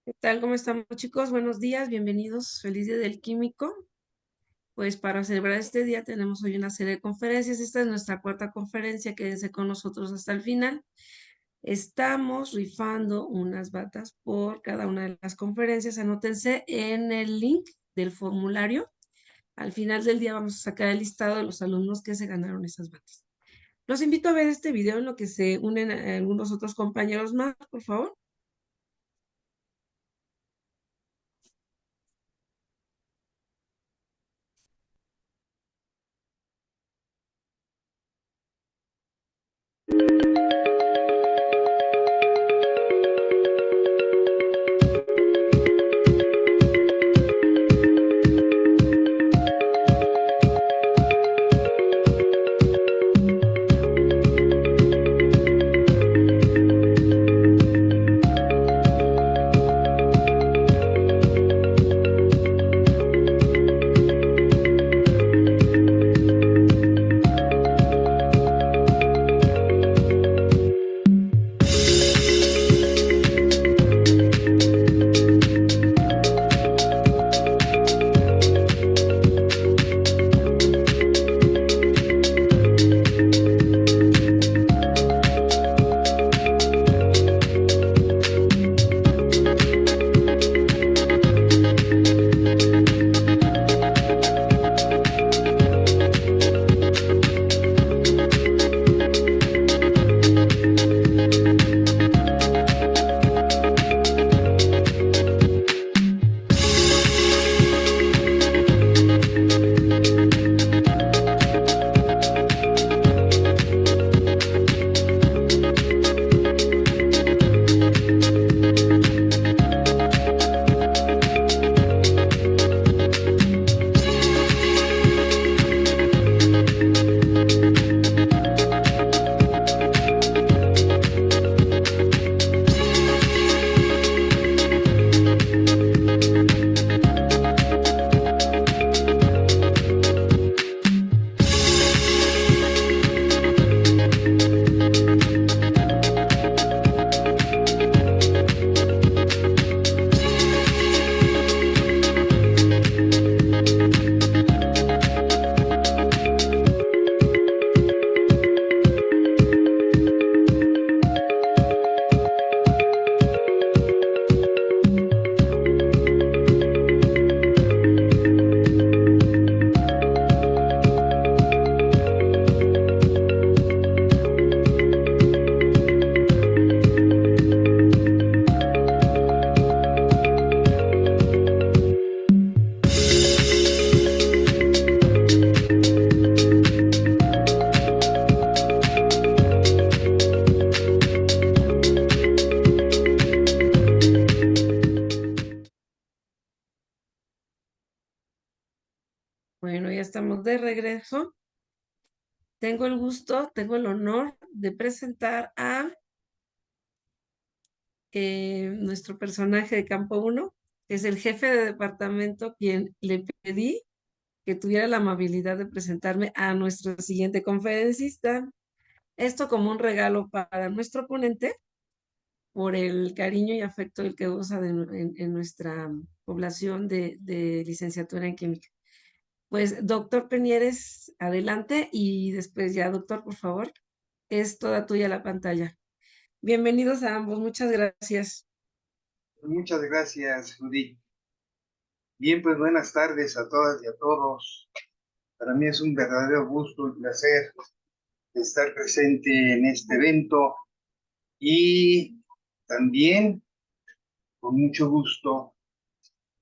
¿Qué tal? ¿Cómo estamos, chicos? Buenos días, bienvenidos. Feliz Día del Químico. Pues para celebrar este día tenemos hoy una serie de conferencias. Esta es nuestra cuarta conferencia. Quédense con nosotros hasta el final. Estamos rifando unas batas por cada una de las conferencias. Anótense en el link del formulario. Al final del día vamos a sacar el listado de los alumnos que se ganaron esas batas. Los invito a ver este video en lo que se unen algunos otros compañeros más, por favor. Bueno, ya estamos de regreso. Tengo el gusto, tengo el honor de presentar a nuestro personaje de Campo 1, que es el jefe de departamento, quien le pedí que tuviera la amabilidad de presentarme a nuestro siguiente conferencista. Esto como un regalo para nuestro ponente por el cariño y afecto del que goza en nuestra población de licenciatura en química. Pues, doctor Penieres, adelante y después ya, doctor, por favor, es toda tuya la pantalla. Bienvenidos a ambos, muchas gracias. Muchas gracias, Judith. Bien, pues buenas tardes a todas y a todos. Para mí es un verdadero gusto y placer estar presente en este evento y también con mucho gusto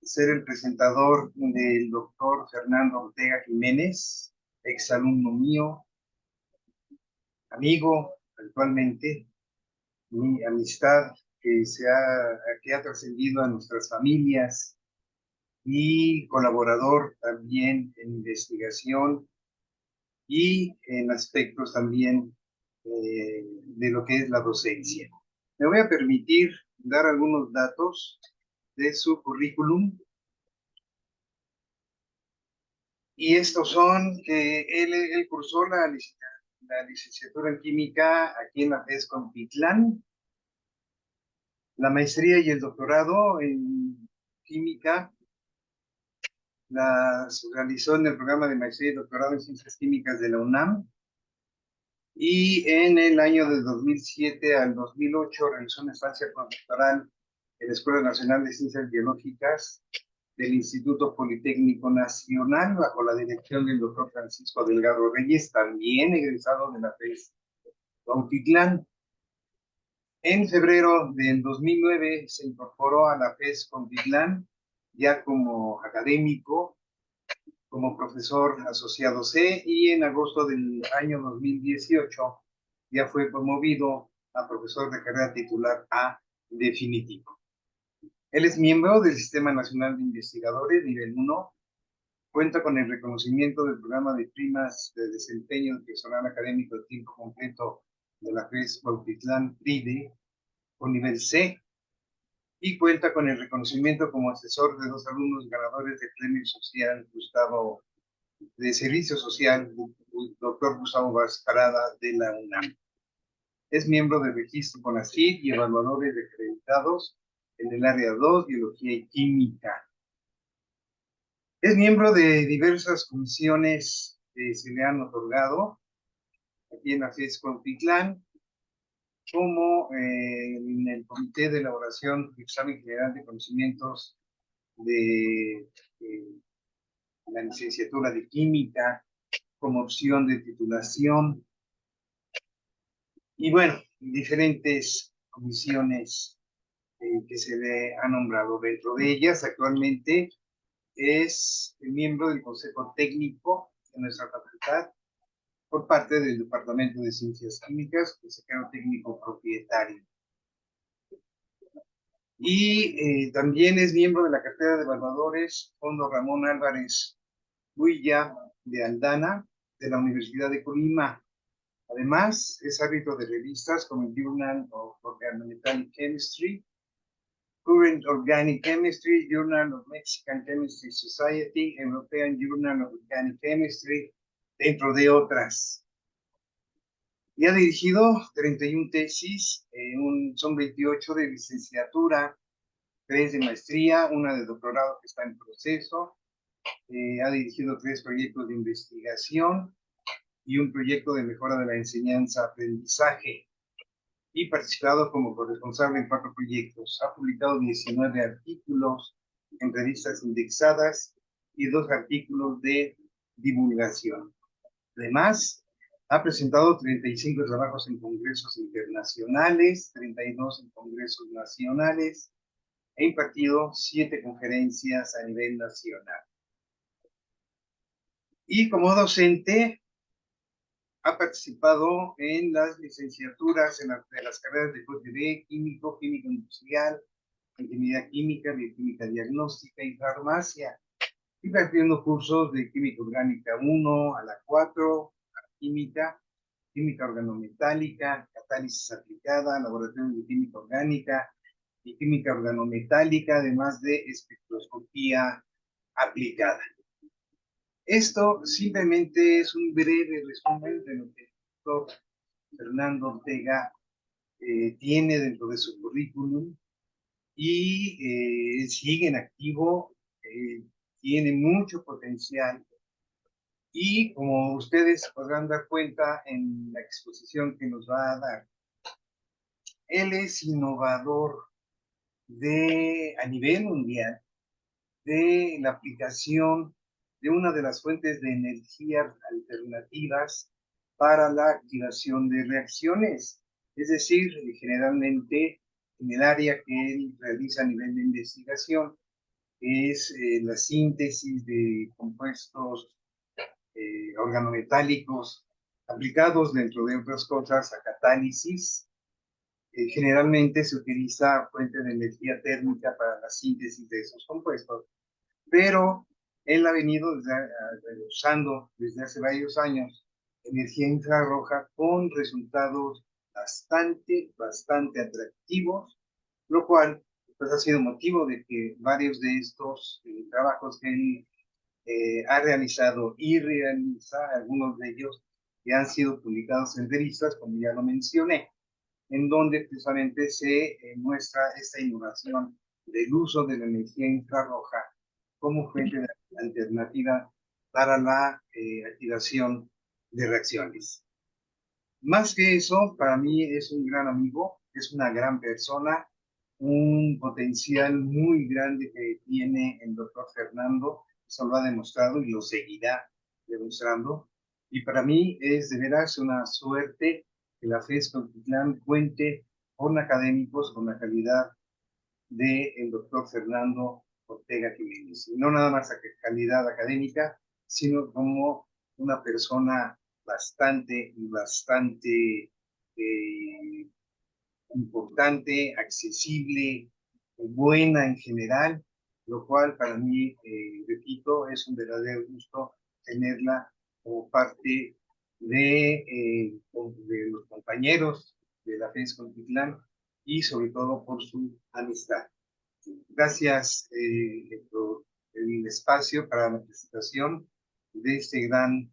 ser el presentador del doctor Fernando Ortega Jiménez, exalumno mío, amigo actualmente, mi amistad que ha trascendido a nuestras familias y colaborador también en investigación y en aspectos también de lo que es la docencia. Me voy a permitir dar algunos datos de su currículum y estos son que él cursó la licenciatura en química aquí en la FES Contitlán, La maestría y el doctorado en química las realizó en el programa de maestría y doctorado en ciencias químicas de la UNAM, y en el año de 2007 al 2008 realizó una estancia postdoctoral en la Escuela Nacional de Ciencias Biológicas del Instituto Politécnico Nacional bajo la dirección del doctor Francisco Delgado Reyes, también egresado de la FES Cuautitlán. En febrero del 2009 se incorporó a la FES Cuautitlán ya como académico, como profesor asociado C, y en agosto del año 2018 ya fue promovido a profesor de carrera titular A definitivo. Él es miembro del Sistema Nacional de Investigadores, nivel 1, cuenta con el reconocimiento del programa de primas de desempeño del personal académico de tiempo completo de la FES Cuautitlán PRIDE, con nivel C, y cuenta con el reconocimiento como asesor de 2 alumnos ganadores del Premio Social Gustavo de Servicio Social, doctor Gustavo Vazcarada de la UNAM. Es miembro del registro CONACYT y evaluadores acreditados en el área 2, Biología y Química. Es miembro de diversas comisiones que se le han otorgado aquí en la FES Cuautitlán, como en el Comité de Elaboración del Examen General de Conocimientos de la licenciatura de Química, como opción de titulación, y bueno, diferentes comisiones que se le ha nombrado. Dentro de ellas, actualmente es miembro del Consejo Técnico de nuestra facultad por parte del Departamento de Ciencias Químicas, consejero técnico propietario. Y también es miembro de la cartera de evaluadores Fondo Ramón Álvarez Huilla de Aldana, de la Universidad de Colima. Además, es árbitro de revistas como el Journal of Organometallic Chemistry, Current Organic Chemistry, Journal of Mexican Chemistry Society, European Journal of Organic Chemistry, dentro de otras. Y ha dirigido 31 tesis, son 28 de licenciatura, 3 de maestría, una de doctorado que está en proceso. Ha dirigido 3 proyectos de investigación y un proyecto de mejora de la enseñanza-aprendizaje, y participado como corresponsable en 4 proyectos. Ha publicado 19 artículos en revistas indexadas y 2 artículos de divulgación. Además, ha presentado 35 trabajos en congresos internacionales, 32 en congresos nacionales, e impartido 7 conferencias a nivel nacional. Y como docente, ha participado en las licenciaturas de las carreras de QTD, químico, química industrial, ingeniería química, bioquímica diagnóstica y farmacia, impartiendo cursos de química orgánica 1 a la 4, química, química organometálica, catálisis aplicada, laboratorio de química orgánica y química organometálica, además de espectroscopía aplicada. Esto simplemente es un breve resumen de lo que el doctor Fernando Ortega tiene dentro de su currículum, y sigue en activo, tiene mucho potencial, y como ustedes podrán dar cuenta en la exposición que nos va a dar, él es innovador a nivel mundial de la aplicación de una de las fuentes de energía alternativas para la activación de reacciones. Es decir, generalmente en el área que él realiza a nivel de investigación es la síntesis de compuestos organometálicos aplicados, dentro de otras cosas, a catálisis. Generalmente se utiliza fuente de energía térmica para la síntesis de esos compuestos, pero él ha venido usando desde hace varios años energía infrarroja con resultados bastante atractivos, lo cual pues ha sido motivo de que varios de estos trabajos que él ha realizado y realiza, algunos de ellos que han sido publicados en revistas, como ya lo mencioné. en donde precisamente se muestra esta innovación del uso de la energía infrarroja como fuente de alternativa para la activación de reacciones. Más que eso, para mí es un gran amigo, es una gran persona, un potencial muy grande que tiene el doctor Fernando, eso lo ha demostrado y lo seguirá demostrando. Y para mí es de veras una suerte que la FES Cotitlán cuente con académicos con la calidad del doctor Fernando Ortega Jiménez. Y no nada más a calidad académica, sino como una persona bastante importante, accesible, buena en general, lo cual para mí, repito, es un verdadero gusto tenerla como parte de los compañeros de la FES Contitlán y sobre todo por su amistad. Gracias por el espacio para la presentación de este gran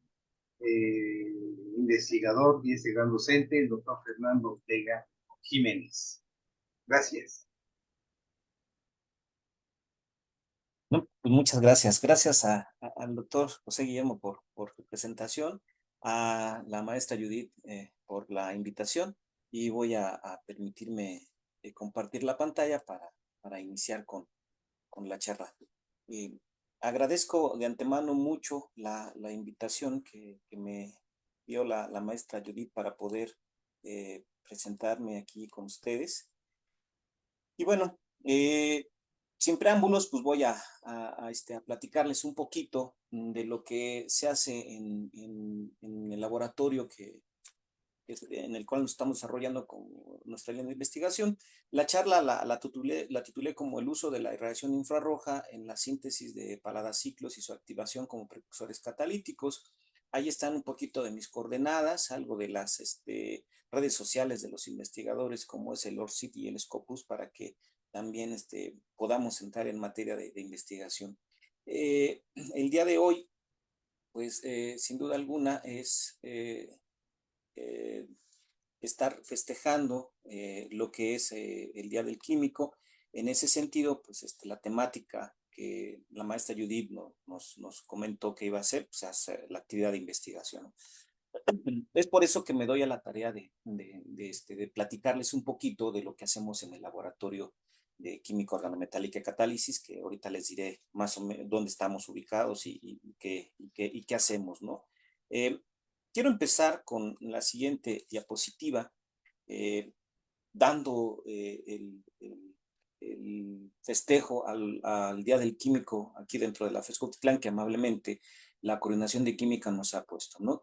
eh, investigador y este gran docente, el doctor Fernando Ortega Jiménez. Gracias. No, pues muchas gracias. Gracias al doctor José Guillermo por su presentación, a la maestra Judith por la invitación, y voy a permitirme compartir la pantalla para iniciar con la charla. Agradezco de antemano mucho la invitación que me dio la maestra Judith para poder presentarme aquí con ustedes. Y bueno, sin preámbulos, pues voy a platicarles un poquito de lo que se hace en el laboratorio en el cual nos estamos desarrollando con nuestra línea de investigación. La charla la titulé como el uso de la irradiación infrarroja en la síntesis de paladaciclos y su activación como precursores catalíticos. Ahí están un poquito de mis coordenadas, algo de las redes sociales de los investigadores, como es el ORCID y el Scopus, para que también podamos entrar en materia de investigación. El día de hoy, pues sin duda alguna es estar festejando lo que es el Día del Químico. En ese sentido, pues la temática que la maestra Judith nos comentó que iba a ser, pues hacer la actividad de investigación. Es por eso que me doy a la tarea de platicarles un poquito de lo que hacemos en el laboratorio de química organometálica y catálisis, que ahorita les diré más o menos dónde estamos ubicados y qué hacemos, ¿no? Quiero empezar con la siguiente diapositiva, dando el festejo al Día del Químico aquí dentro de la FES Cuautitlán, que amablemente la Coordinación de Química nos ha puesto, ¿no?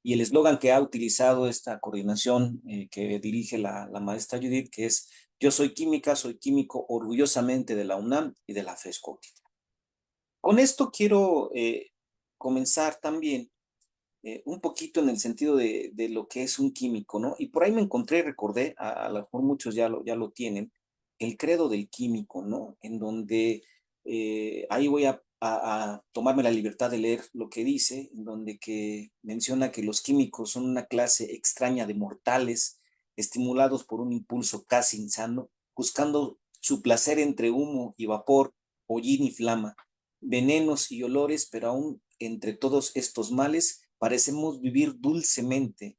Y el eslogan que ha utilizado esta coordinación que dirige la maestra Judith, que es: yo soy química, soy químico orgullosamente de la UNAM y de la FES Cuautitlán. Con esto quiero comenzar también un poquito en el sentido de lo que es un químico, ¿no? Y por ahí me encontré, recordé, a lo mejor muchos ya lo tienen, el credo del químico, ¿no? En donde ahí voy a tomarme la libertad de leer lo que dice, en donde que menciona que los químicos son una clase extraña de mortales, estimulados por un impulso casi insano, buscando su placer entre humo y vapor, hollín y flama, venenos y olores, pero aún entre todos estos males parecemos vivir dulcemente,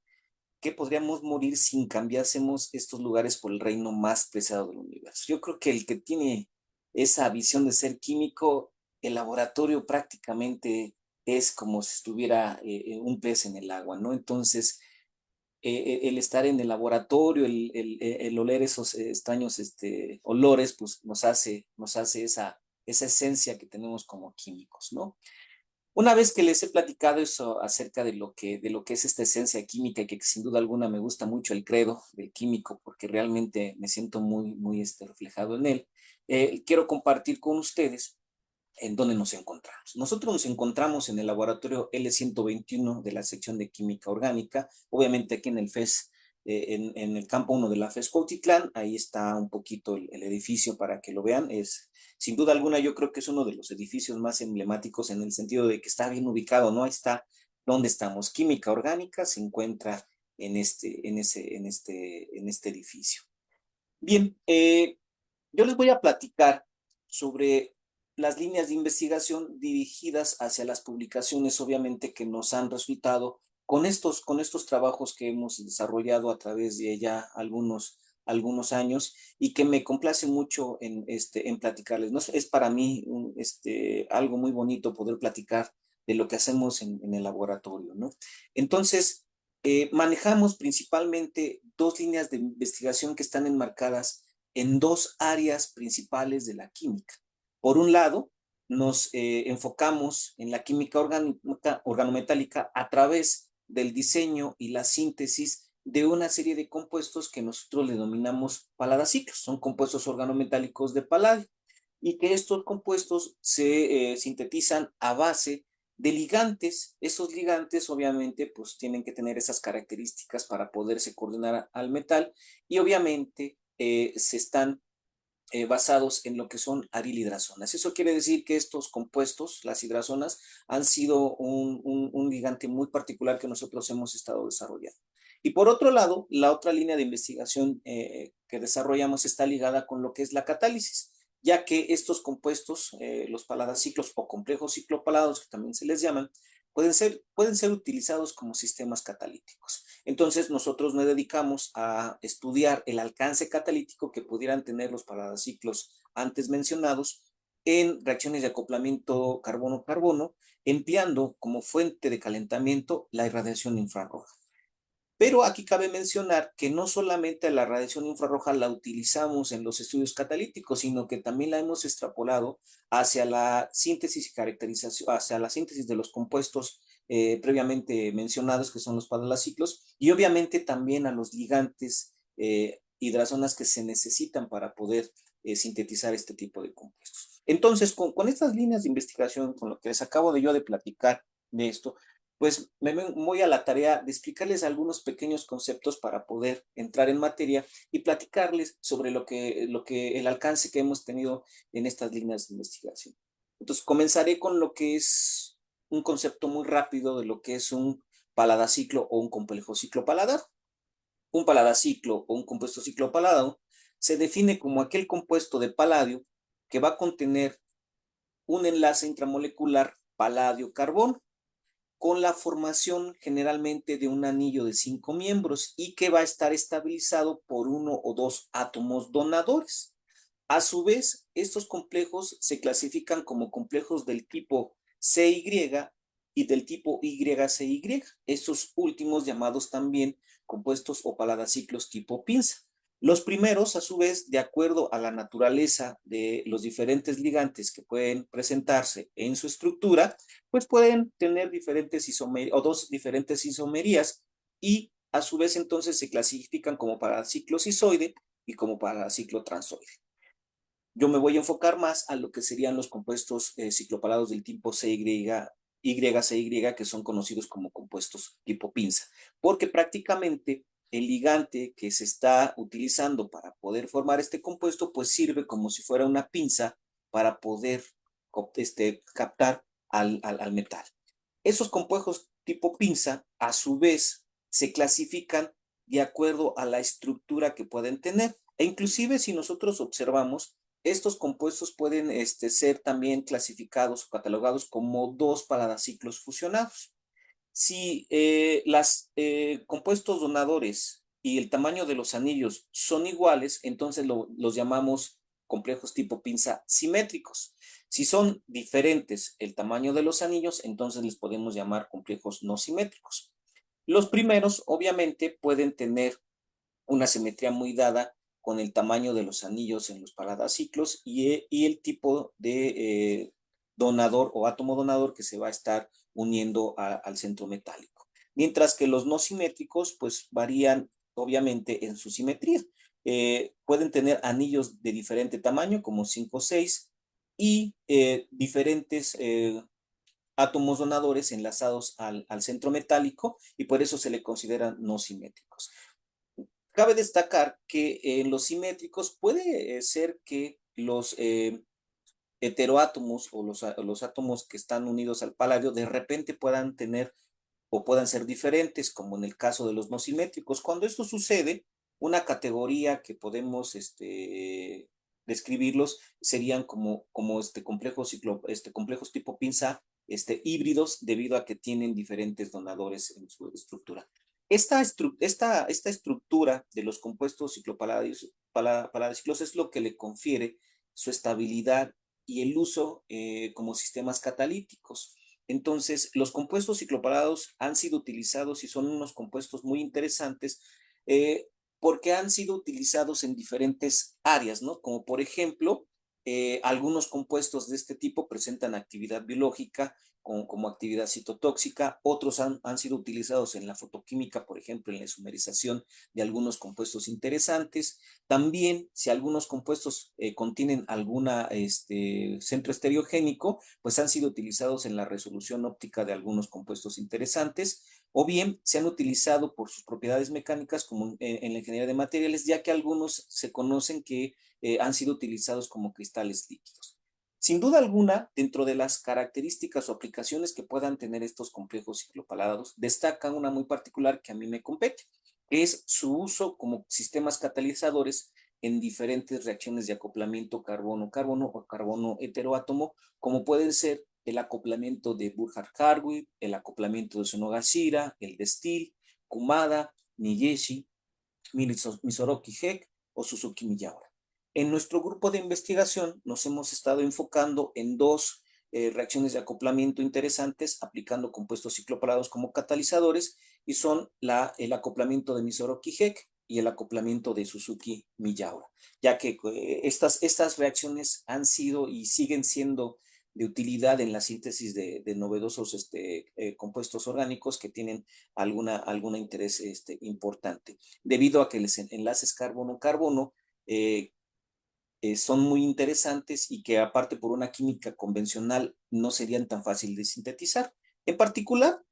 que podríamos morir sin cambiásemos estos lugares por el reino más preciado del universo. Yo creo que el que tiene esa visión de ser químico, el laboratorio prácticamente es como si estuviera un pez en el agua, ¿no? Entonces, el estar en el laboratorio, el oler esos extraños olores, pues nos hace esa esencia que tenemos como químicos, ¿no? Una vez que les he platicado eso acerca de lo que es esta esencia química, y que sin duda alguna me gusta mucho el credo del químico, porque realmente me siento muy reflejado en él, quiero compartir con ustedes en dónde nos encontramos. Nosotros nos encontramos en el laboratorio L121 de la sección de química orgánica, obviamente aquí en el FES, en el campo 1 de la FES Cuautitlán. Ahí está un poquito el edificio para que lo vean. Sin duda alguna, yo creo que es uno de los edificios más emblemáticos en el sentido de que está bien ubicado, ¿no? Ahí está donde estamos. Química orgánica se encuentra en este edificio. Bien, yo les voy a platicar sobre las líneas de investigación dirigidas hacia las publicaciones, obviamente, que nos han resultado con estos trabajos que hemos desarrollado a través de ya algunos años y que me complace mucho en platicarles, ¿no? Es para mí algo muy bonito poder platicar de lo que hacemos en el laboratorio, ¿no? Entonces, manejamos principalmente dos líneas de investigación que están enmarcadas en dos áreas principales de la química. Por un lado, nos enfocamos en la química organometálica a través del diseño y la síntesis de una serie de compuestos que nosotros le denominamos paladaciclos. Son compuestos organometálicos de paladio y que estos compuestos se sintetizan a base de ligantes. Esos ligantes obviamente pues tienen que tener esas características para poderse coordinar al metal y obviamente se están basados en lo que son aril-hidrazonas. Eso quiere decir que estos compuestos, las hidrazonas, han sido un ligante muy particular que nosotros hemos estado desarrollando. Y por otro lado, la otra línea de investigación que desarrollamos está ligada con lo que es la catálisis, ya que estos compuestos, los paladaciclos o complejos ciclopalados, que también se les llaman, pueden ser utilizados como sistemas catalíticos. Entonces, nosotros nos dedicamos a estudiar el alcance catalítico que pudieran tener los paladaciclos antes mencionados en reacciones de acoplamiento carbono-carbono, empleando como fuente de calentamiento la irradiación infrarroja. Pero aquí cabe mencionar que no solamente la radiación infrarroja la utilizamos en los estudios catalíticos, sino que también la hemos extrapolado hacia la síntesis y caracterización, hacia la síntesis de los compuestos previamente mencionados, que son los paladaciclos, y obviamente también a los ligantes hidrazonas que se necesitan para poder sintetizar este tipo de compuestos. Entonces, con estas líneas de investigación, con lo que les acabo de yo de platicar de esto, pues me voy a la tarea de explicarles algunos pequeños conceptos para poder entrar en materia y platicarles sobre el alcance que hemos tenido en estas líneas de investigación. Entonces, comenzaré con lo que es un concepto muy rápido de lo que es un paladaciclo o un complejo ciclo paladar. Un paladaciclo o un compuesto ciclo paladado se define como aquel compuesto de paladio que va a contener un enlace intramolecular paladio-carbono con la formación generalmente de un anillo de 5 miembros y que va a estar estabilizado por uno o dos átomos donadores. A su vez, estos complejos se clasifican como complejos del tipo CY y del tipo YCY, estos últimos llamados también compuestos o paladaciclos tipo pinza. Los primeros, a su vez, de acuerdo a la naturaleza de los diferentes ligantes que pueden presentarse en su estructura, pues pueden tener diferentes isomerías o dos diferentes isomerías y a su vez entonces se clasifican como paladaciclo cisoide y como paladaciclo transoide. Yo me voy a enfocar más a lo que serían los compuestos ciclopalados del tipo CY, YCY, que son conocidos como compuestos tipo pinza, porque prácticamente el ligante que se está utilizando para poder formar este compuesto, pues sirve como si fuera una pinza para poder captar al metal. Esos compuestos tipo pinza, a su vez, se clasifican de acuerdo a la estructura que pueden tener. E inclusive si nosotros observamos, estos compuestos pueden ser también clasificados o catalogados como dos paladaciclos fusionados. Si los compuestos donadores y el tamaño de los anillos son iguales, entonces los llamamos complejos tipo pinza simétricos. Si son diferentes el tamaño de los anillos, entonces les podemos llamar complejos no simétricos. Los primeros, obviamente, pueden tener una simetría muy dada con el tamaño de los anillos en los paladaciclos y el tipo de donador o átomo donador que se va a estar uniendo al centro metálico. Mientras que los no simétricos, pues varían obviamente en su simetría. Pueden tener anillos de diferente tamaño, como 5 o 6, y diferentes átomos donadores enlazados al centro metálico, y por eso se le consideran no simétricos. Cabe destacar que en los simétricos puede ser que los heteroátomos o los átomos que están unidos al paladio de repente puedan tener o puedan ser diferentes, como en el caso de los no simétricos. Cuando esto sucede, una categoría que podemos describirlos serían como complejos tipo pinza, híbridos, debido a que tienen diferentes donadores en su estructura. Esta estructura de los compuestos ciclopaladiciclos es lo que le confiere su estabilidad y el uso como sistemas catalíticos. Entonces, los compuestos ciclopalados han sido utilizados y son unos compuestos muy interesantes porque han sido utilizados en diferentes áreas, ¿no? Como por ejemplo, algunos compuestos de este tipo presentan actividad biológica como actividad citotóxica, otros han sido utilizados en la fotoquímica, por ejemplo, en la isomerización de algunos compuestos interesantes. También, si algunos compuestos contienen alguna centro estereogénico, pues han sido utilizados en la resolución óptica de algunos compuestos interesantes, o bien se han utilizado por sus propiedades mecánicas como en la ingeniería de materiales, ya que algunos se conocen que han sido utilizados como cristales líquidos. Sin duda alguna, dentro de las características o aplicaciones que puedan tener estos complejos ciclopalados, destaca una muy particular que a mí me compete, que es su uso como sistemas catalizadores en diferentes reacciones de acoplamiento carbono-carbono o carbono heteroátomo, como pueden ser el acoplamiento de Burkhardt-Hardwig, el acoplamiento de Sonogashira, el de Steele, Kumada, Niyeshi, Misoroki-Heck o Suzuki-Miyaura. En nuestro grupo de investigación nos hemos estado enfocando en dos reacciones de acoplamiento interesantes aplicando compuestos ciclopalados como catalizadores y son el acoplamiento de Misoroki-Heck y el acoplamiento de Suzuki-Miyaura, ya que estas reacciones han sido y siguen siendo de utilidad en la síntesis de novedosos compuestos orgánicos que tienen alguna interés importante, debido a que los enlaces carbono-carbono son muy interesantes y que aparte por una química convencional no serían tan fáciles de sintetizar. En particular,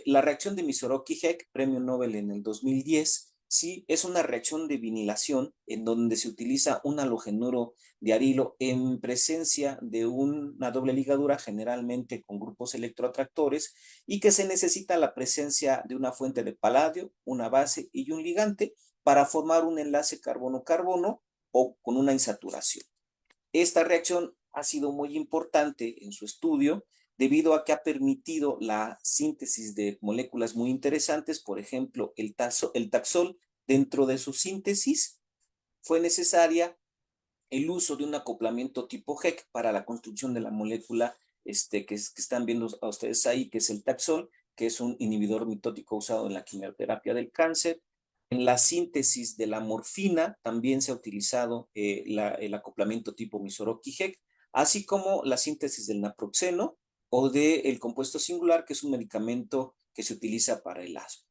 la reacción de Misoroki-Heck, premio Nobel en el 2010, sí, es una reacción de vinilación en donde se utiliza un halogenuro de arilo en presencia de una doble ligadura, generalmente con grupos electroatractores, y que se necesita la presencia de una fuente de paladio, una base y un ligante para formar un enlace carbono-carbono o con una insaturación. Esta reacción ha sido muy importante en su estudio debido a que ha permitido la síntesis de moléculas muy interesantes, por ejemplo, el taxol. Dentro de su síntesis fue necesaria el uso de un acoplamiento tipo Heck para la construcción de la molécula que están viendo a ustedes ahí, que es el taxol, que es un inhibidor mitótico usado en la quimioterapia del cáncer. En la síntesis de la morfina también se ha utilizado el acoplamiento tipo Misoroki-Heck, así como la síntesis del naproxeno o del compuesto singular, que es un medicamento que se utiliza para el asma.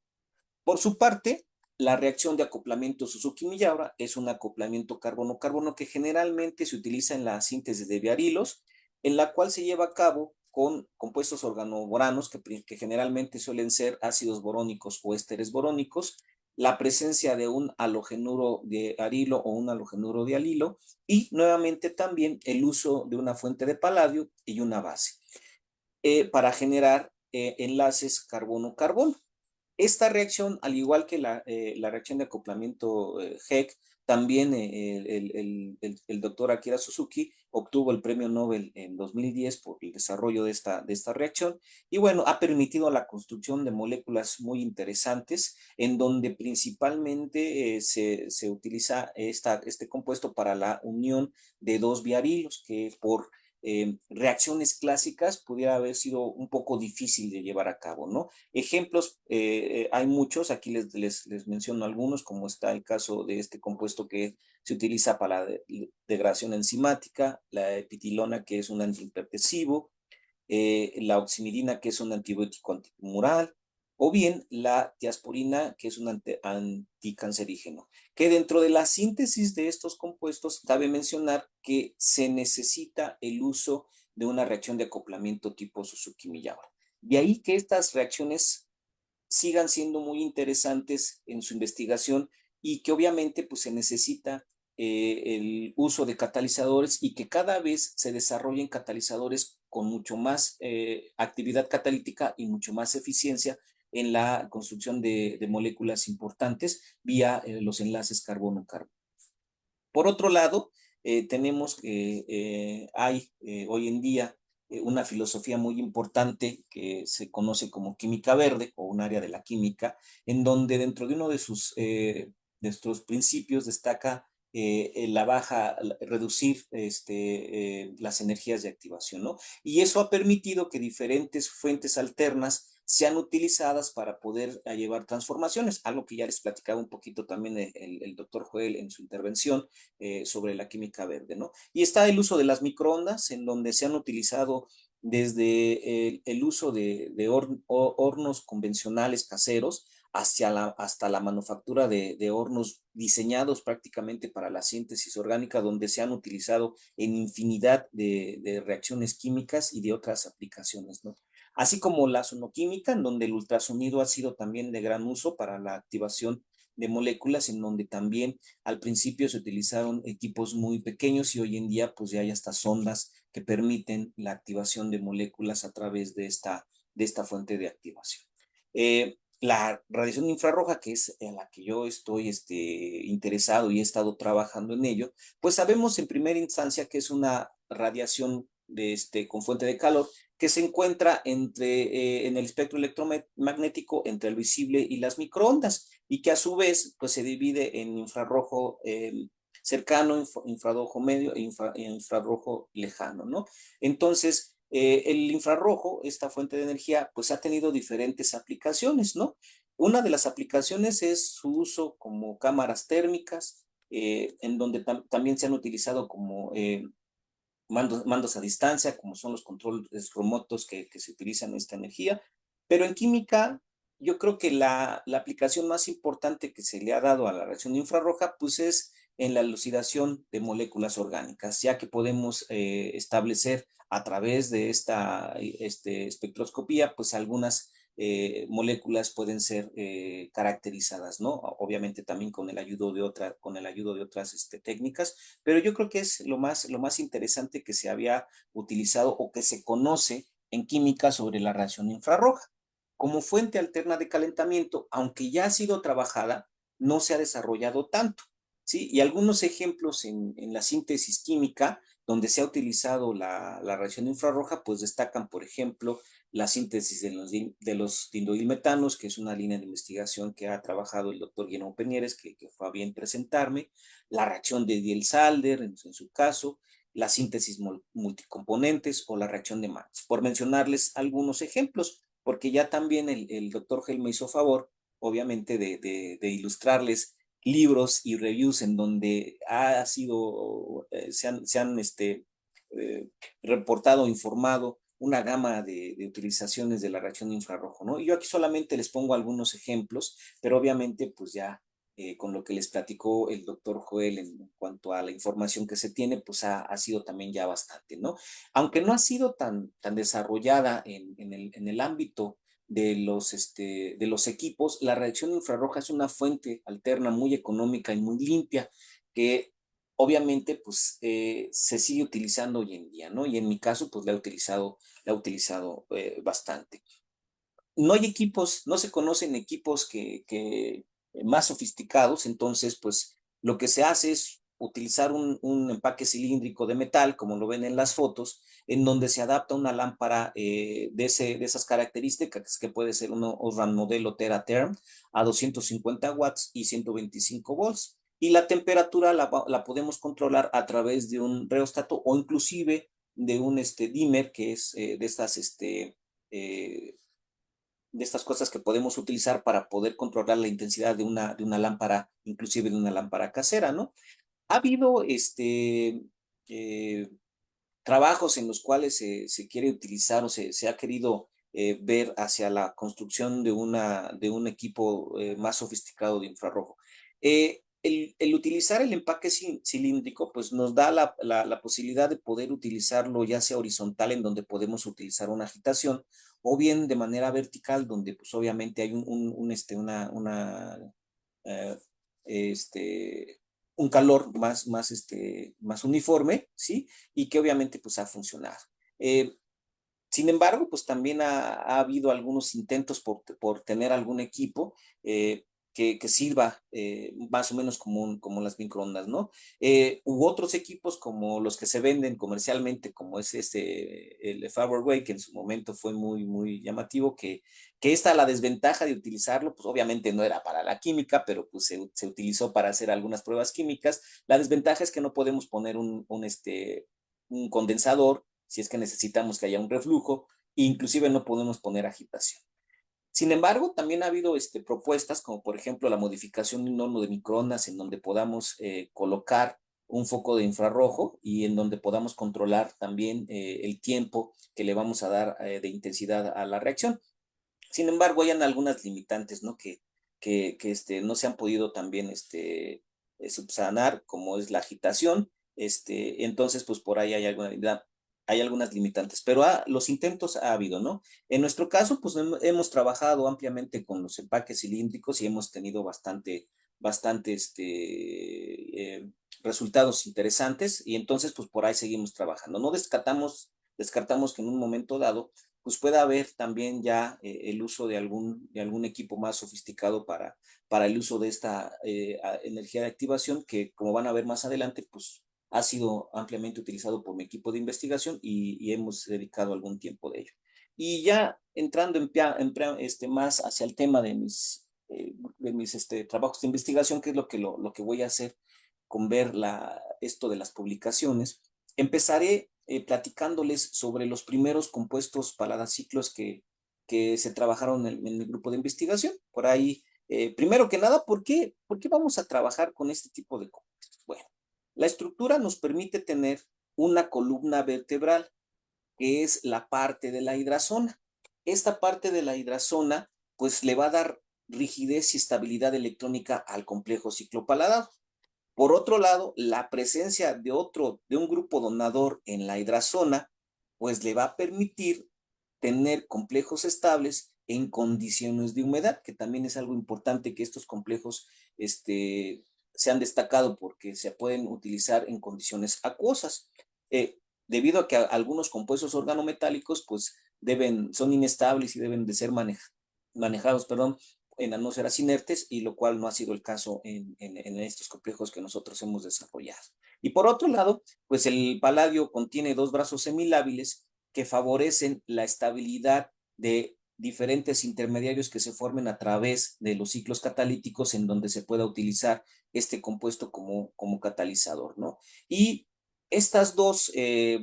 Por su parte, la reacción de acoplamiento Suzuki-Miyaura es un acoplamiento carbono-carbono que generalmente se utiliza en la síntesis de viarilos, en la cual se lleva a cabo con compuestos organoboranos que generalmente suelen ser ácidos borónicos o ésteres borónicos, la presencia de un halogenuro de arilo o un halogenuro de alilo y nuevamente también el uso de una fuente de paladio y una base para generar enlaces carbono-carbono. Esta reacción, al igual que la reacción de acoplamiento Heck, también el doctor Akira Suzuki obtuvo el premio Nobel en 2010 por el desarrollo de esta reacción y bueno, ha permitido la construcción de moléculas muy interesantes en donde principalmente se utiliza este compuesto para la unión de dos viarilos que por reacciones clásicas pudiera haber sido un poco difícil de llevar a cabo, ¿no? Ejemplos, hay muchos, aquí les menciono algunos, como está el caso de este compuesto que se utiliza para la degradación enzimática, la epitilona, que es un antihipertensivo, la oximidina, que es un antibiótico antitumoral, o bien la diasporina, que es un anticancerígeno. Que dentro de la síntesis de estos compuestos cabe mencionar que se necesita el uso de una reacción de acoplamiento tipo Suzuki-Miyaura. De ahí que estas reacciones sigan siendo muy interesantes en su investigación y que obviamente pues se necesita el uso de catalizadores y que cada vez se desarrollen catalizadores con mucho más actividad catalítica y mucho más eficiencia en la construcción de moléculas importantes vía los enlaces carbono-carbono. Por otro lado, tenemos que hay hoy en día una filosofía muy importante que se conoce como química verde o un área de la química, en donde dentro de uno de estos principios destaca reducir las energías de activación, ¿no? Y eso ha permitido que diferentes fuentes alternas sean utilizadas para poder llevar transformaciones, algo que ya les platicaba un poquito también el doctor Joel en su intervención sobre la química verde, ¿no? Y está el uso de las microondas, en donde se han utilizado desde el uso de hornos convencionales caseros hasta la manufactura de hornos diseñados prácticamente para la síntesis orgánica, donde se han utilizado en infinidad de reacciones químicas y de otras aplicaciones, ¿no? Así como la sonoquímica, en donde el ultrasonido ha sido también de gran uso para la activación de moléculas, en donde también al principio se utilizaron equipos muy pequeños y hoy en día pues ya hay hasta sondas que permiten la activación de moléculas a través de esta fuente de activación. La radiación infrarroja, que es en la que yo estoy interesado y he estado trabajando en ello, pues sabemos en primera instancia que es una radiación con fuente de calor que se encuentra en el espectro electromagnético entre el visible y las microondas y que a su vez pues se divide en infrarrojo cercano, infrarrojo medio e infrarrojo lejano, ¿no? Entonces, el infrarrojo, esta fuente de energía, pues ha tenido diferentes aplicaciones, ¿no? Una de las aplicaciones es su uso como cámaras térmicas, en donde también se han utilizado como mandos a distancia, como son los controles remotos que se utilizan esta energía. Pero en química, yo creo que la aplicación más importante que se le ha dado a la radiación infrarroja, pues es en la elucidación de moléculas orgánicas, ya que podemos establecer a través de esta espectroscopía, pues algunas moléculas pueden ser caracterizadas, ¿no? Obviamente también con el ayudo de otras técnicas, pero yo creo que es lo más interesante que se había utilizado o que se conoce en química sobre la radiación infrarroja. Como fuente alterna de calentamiento, aunque ya ha sido trabajada, no se ha desarrollado tanto, ¿sí? Y algunos ejemplos en la síntesis química donde se ha utilizado la radiación infrarroja, pues destacan, por ejemplo, la síntesis de los dindoilmetanos, que es una línea de investigación que ha trabajado el doctor Guillermo Peñeres, que fue a bien presentarme, la reacción de Diels-Alder, en su caso, la síntesis multicomponentes o la reacción de Marx, por mencionarles algunos ejemplos, porque ya también el doctor Gel me hizo favor, obviamente, de ilustrarles libros y reviews en donde se han reportado, informado una gama de utilizaciones de la reacción de infrarrojo, ¿no? Y yo aquí solamente les pongo algunos ejemplos, pero obviamente pues ya con lo que les platicó el doctor Joel en cuanto a la información que se tiene, pues ha sido también ya bastante, ¿no? Aunque no ha sido tan desarrollada en el ámbito de los equipos, la radiación infrarroja es una fuente alterna muy económica y muy limpia que obviamente pues se sigue utilizando hoy en día, ¿no? Y en mi caso pues la he utilizado bastante. No hay equipos, no se conocen equipos que más sofisticados, entonces pues lo que se hace es utilizar un empaque cilíndrico de metal, como lo ven en las fotos, en donde se adapta una lámpara de esas características, que puede ser un Osram modelo Teraterm a 250 watts y 125 volts. Y la temperatura la podemos controlar a través de un reostato o inclusive de un dimmer, que es eh, de estas cosas que podemos utilizar para poder controlar la intensidad de una lámpara, inclusive de una lámpara casera, ¿no? Ha habido eh, trabajos en los cuales se quiere utilizar o se ha querido ver hacia la construcción de un equipo más sofisticado de infrarrojo. El utilizar el empaque cilíndrico pues nos da la posibilidad de poder utilizarlo ya sea horizontal en donde podemos utilizar una agitación o bien de manera vertical donde pues obviamente hay eh, este, un calor más uniforme, ¿sí? Y que obviamente pues a funcionar. Sin embargo, pues también ha habido algunos intentos por tener algún equipo que sirva más o menos como las microondas, ¿no? U otros equipos como los que se venden comercialmente, como es el Farberway, que en su momento fue muy llamativo, que esta, la desventaja de utilizarlo, pues obviamente no era para la química, pero pues se utilizó para hacer algunas pruebas químicas. La desventaja es que no podemos poner un condensador si es que necesitamos que haya un reflujo, inclusive no podemos poner agitación. Sin embargo, también ha habido propuestas como por ejemplo la modificación de un horno de microondas en donde podamos colocar un foco de infrarrojo y en donde podamos controlar también el tiempo que le vamos a dar de intensidad a la reacción. Sin embargo, hay algunas limitantes, ¿no? Que no se han podido también subsanar, como es la agitación. Entonces, pues por ahí hay algunas limitantes, pero los intentos ha habido, ¿no? En nuestro caso, pues hemos trabajado ampliamente con los empaques cilíndricos y hemos tenido bastante resultados interesantes y entonces, pues por ahí seguimos trabajando. No descartamos que en un momento dado pues pueda haber también ya el uso de algún equipo más sofisticado para el uso de esta energía de activación que, como van a ver más adelante, pues ha sido ampliamente utilizado por mi equipo de investigación y hemos dedicado algún tiempo de ello. Y ya entrando más hacia el tema de mis trabajos de investigación, que es lo que voy a hacer con ver esto de las publicaciones, empezaré platicándoles sobre los primeros compuestos paladaciclos que se trabajaron en el grupo de investigación. Por ahí, primero que nada, ¿por qué vamos a trabajar con este tipo de compuestos? Bueno, la estructura nos permite tener una columna vertebral, que es la parte de la hidrazona. Esta parte de la hidrazona, pues le va a dar rigidez y estabilidad electrónica al complejo ciclopaladado. Por otro lado, la presencia de un grupo donador en la hidrazona, pues le va a permitir tener complejos estables en condiciones de humedad, que también es algo importante que estos complejos se han destacado porque se pueden utilizar en condiciones acuosas. Debido a que algunos compuestos organometálicos, pues son inestables y deben de ser manejados, perdón, en atmósferas inertes, y lo cual no ha sido el caso en estos complejos que nosotros hemos desarrollado. Y por otro lado, pues el paladio contiene dos brazos semilábiles que favorecen la estabilidad de diferentes intermediarios que se formen a través de los ciclos catalíticos en donde se pueda utilizar este compuesto como catalizador, ¿no? Y estas dos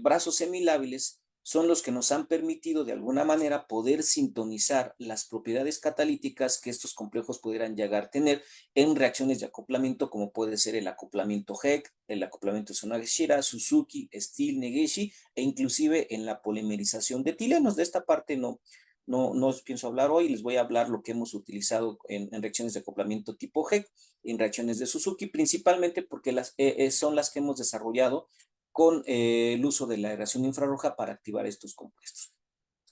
brazos semilábiles son los que nos han permitido de alguna manera poder sintonizar las propiedades catalíticas que estos complejos pudieran llegar a tener en reacciones de acoplamiento, como puede ser el acoplamiento Heck, el acoplamiento Sonagashira, Suzuki, Steele, Negishi, e inclusive en la polimerización de etilenos. De esta parte no os pienso hablar hoy, les voy a hablar lo que hemos utilizado en reacciones de acoplamiento tipo Heck, en reacciones de Suzuki, principalmente porque son las que hemos desarrollado con el uso de la radiación infrarroja para activar estos compuestos.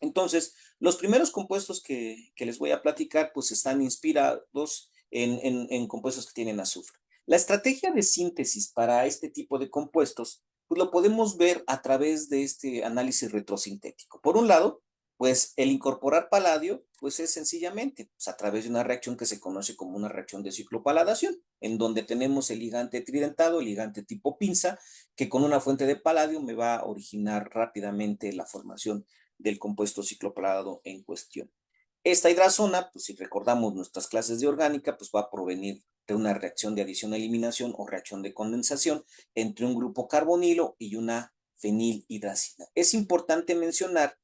Entonces, los primeros compuestos que les voy a platicar, pues están inspirados en compuestos que tienen azufre. La estrategia de síntesis para este tipo de compuestos, pues lo podemos ver a través de este análisis retrosintético. Por un lado, pues el incorporar paladio, pues es sencillamente pues, a través de una reacción que se conoce como una reacción de ciclopaladación, en donde tenemos el ligante tridentado, el ligante tipo pinza, que con una fuente de paladio me va a originar rápidamente la formación del compuesto ciclopalado en cuestión. Esta hidrazona, pues si recordamos nuestras clases de orgánica, pues va a provenir de una reacción de adición-eliminación o reacción de condensación entre un grupo carbonilo y una fenilhidracina. Es importante mencionar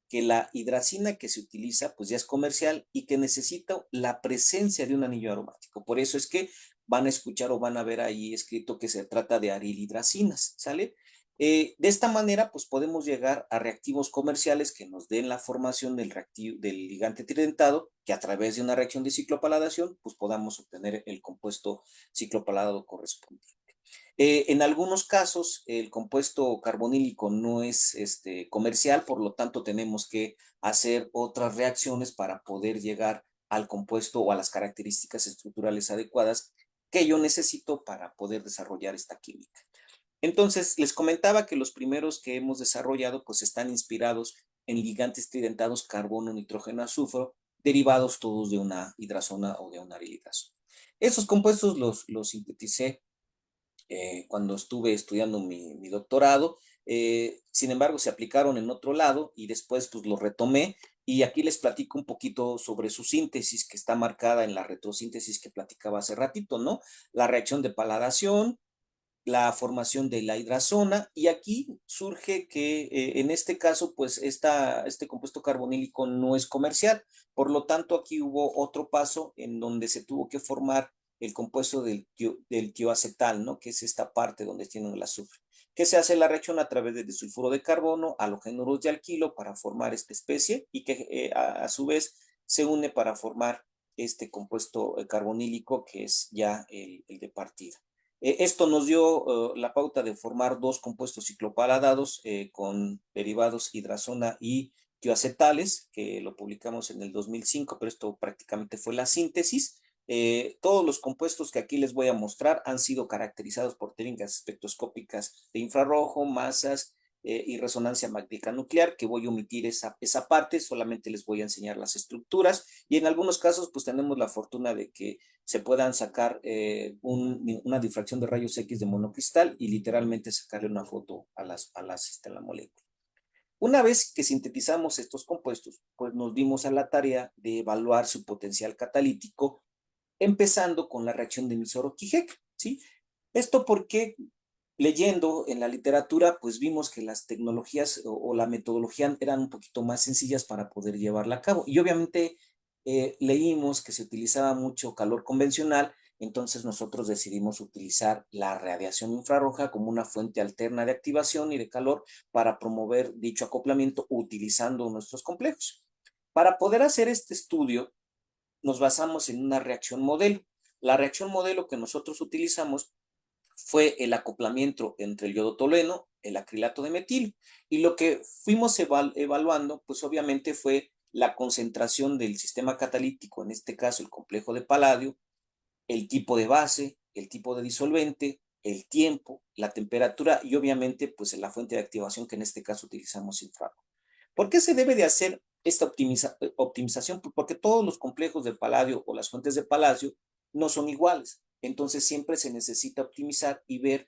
que la hidracina que se utiliza pues ya es comercial y que necesita la presencia de un anillo aromático. Por eso es que van a escuchar o van a ver ahí escrito que se trata de arilhidracinas, ¿sale? De esta manera, pues podemos llegar a reactivos comerciales que nos den la formación del ligante tridentado, que a través de una reacción de ciclopaladación, pues podamos obtener el compuesto ciclopaladado correspondiente. En algunos casos, el compuesto carbonílico no es comercial, por lo tanto tenemos que hacer otras reacciones para poder llegar al compuesto o a las características estructurales adecuadas que yo necesito para poder desarrollar esta química. Entonces, les comentaba que los primeros que hemos desarrollado pues están inspirados en ligantes tridentados carbono, nitrógeno, azufre, derivados todos de una hidrazona o de una arilidrazona. Esos compuestos los sinteticé cuando estuve estudiando mi doctorado. Sin embargo, se aplicaron en otro lado y después pues los retomé, y aquí les platico un poquito sobre su síntesis, que está marcada en la retrosíntesis que platicaba hace ratito, ¿no? La reacción de paladación, la formación de la hidrazona, y aquí surge que en este caso, pues este compuesto carbonílico no es comercial, por lo tanto aquí hubo otro paso en donde se tuvo que formar el compuesto del tioacetal, ¿no? Que es esta parte donde tienen el azufre, que se hace la reacción a través de disulfuro de carbono, halogénuros de alquilo para formar esta especie, y que a su vez se une para formar este compuesto carbonílico, que es ya el de partida. Esto nos dio la pauta de formar dos compuestos ciclopaladados con derivados hidrazona y tioacetales, que lo publicamos en el 2005, pero esto prácticamente fue la síntesis. Todos los compuestos que aquí les voy a mostrar han sido caracterizados por técnicas espectroscópicas de infrarrojo, masas y resonancia magnética nuclear, que voy a omitir esa parte, solamente les voy a enseñar las estructuras, y en algunos casos pues tenemos la fortuna de que se puedan sacar una difracción de rayos X de monocristal y literalmente sacarle una foto a la molécula. Una vez que sintetizamos estos compuestos, pues nos dimos a la tarea de evaluar su potencial catalítico, empezando con la reacción de Misoro-Kijeke, ¿sí? Esto porque leyendo en la literatura, pues vimos que las tecnologías o la metodología eran un poquito más sencillas para poder llevarla a cabo. Y obviamente leímos que se utilizaba mucho calor convencional, entonces nosotros decidimos utilizar la radiación infrarroja como una fuente alterna de activación y de calor para promover dicho acoplamiento utilizando nuestros complejos. Para poder hacer este estudio, nos basamos en una reacción modelo. La reacción modelo que nosotros utilizamos fue el acoplamiento entre el yodo tolueno, el acrilato de metilo, y lo que fuimos evaluando, pues obviamente fue la concentración del sistema catalítico, en este caso el complejo de paladio, el tipo de base, el tipo de disolvente, el tiempo, la temperatura y obviamente pues la fuente de activación, que en este caso utilizamos infrarrojo. ¿Por qué se debe de hacer esta optimización? Porque todos los complejos de paladio o las fuentes de paladio no son iguales. Entonces siempre se necesita optimizar y ver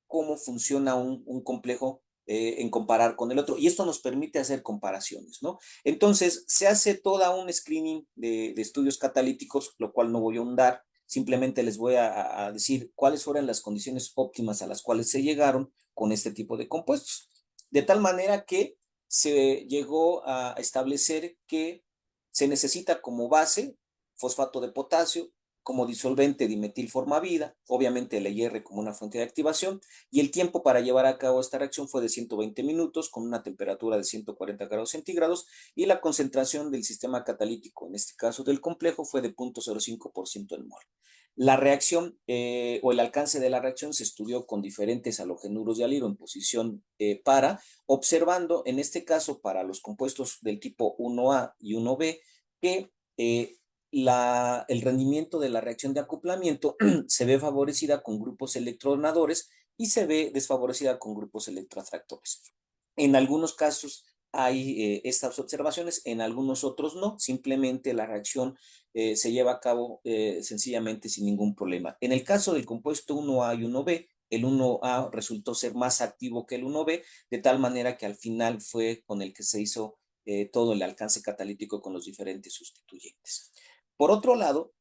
cómo funciona un complejo en comparar con el otro. Y esto nos permite hacer comparaciones, ¿no? Entonces se hace toda un screening de estudios catalíticos, lo cual no voy a ahondar. Simplemente les voy a decir cuáles fueron las condiciones óptimas a las cuales se llegaron con este tipo de compuestos. De tal manera que se llegó a establecer que se necesita como base fosfato de potasio, como disolvente dimetilformavida, obviamente el IR como una fuente de activación, y el tiempo para llevar a cabo esta reacción fue de 120 minutos con una temperatura de 140 grados centígrados, y la concentración del sistema catalítico, en este caso del complejo, fue de 0.05% en mol. La reacción o el alcance de la reacción se estudió con diferentes halogenuros de alilo en posición para, observando en este caso para los compuestos del tipo 1A y 1B que el rendimiento de la reacción de acoplamiento se ve favorecida con grupos electrodonadores y se ve desfavorecida con grupos electroatractores. En algunos casos hay estas observaciones, en algunos otros no, simplemente la reacción se lleva a cabo sencillamente sin ningún problema. En el caso del compuesto 1A y 1B, el 1A resultó ser más activo que el 1B, de tal manera que al final fue con el que se hizo todo el alcance catalítico con los diferentes sustituyentes. Por otro lado,